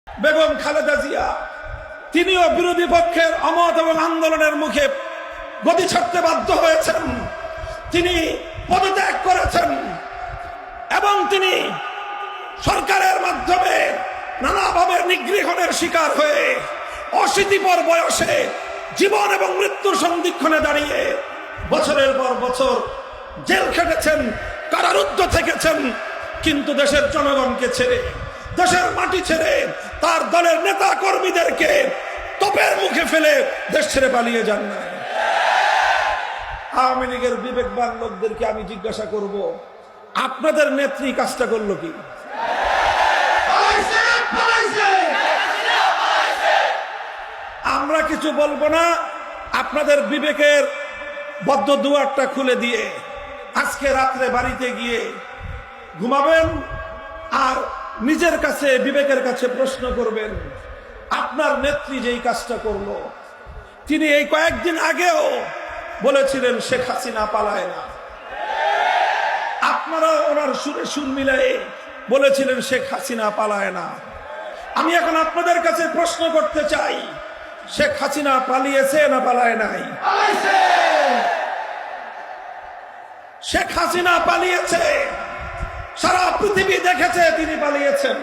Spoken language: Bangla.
বেগম খালেদা জিয়া তিনিও বিরোধী পক্ষের অমত এবং আন্দোলনের মুখে গদি ছাড়তে বাধ্য হয়েছেন। তিনি পদত্যাগ করেছেন এবং তিনি সরকারের মাধ্যমে নানাভাবে নিগৃহণের শিকার হয়ে অশীতিপর বয়সে জীবন এবং মৃত্যুর সন্ধিক্ষণে দাঁড়িয়ে বছরের পর বছর জেল খেটেছেন, কারারুদ্ধ থেকেছেন, কিন্তু দেশের জনগণকে ছেড়ে, দেশের মাটি ছেড়ে, তার দলের নেতা কর্মীদেরকে তোপের মুখে ফেলে দেশ ছেড়ে পালিয়ে যান না। আওয়ামী লীগের বিবেকবান লোকদেরকে আমি জিজ্ঞাসা করব, আপনাদের নেত্রী কাজটা করলো কি? আমরা কিছু বলবো না, আপনাদের বিবেকের বদ্ধ দুয়ারটা খুলে দিয়ে আজকে রাত্রে বাড়িতে গিয়ে ঘুমাবেন আর নিজের কাছে, বিবেকের কাছে প্রশ্ন করবেন, আপনার নেত্রী যেই কাজটা করলো, তিনি এই কয়েকদিন আগেও বলেছিলেন শেখ হাসিনা পালায় না। আপনারা ওনার সুরে সুর মিলাই বলেছিলেন শেখ হাসিনা পালায় না। আমি এখন আপনাদের কাছে প্রশ্ন করতে চাই, শেখ হাসিনা পালিয়েছে না পালায় নাই? শেখ হাসিনা পালিয়েছে, সারা পৃথিবী দেখেছে তিনি পালিয়েছেন।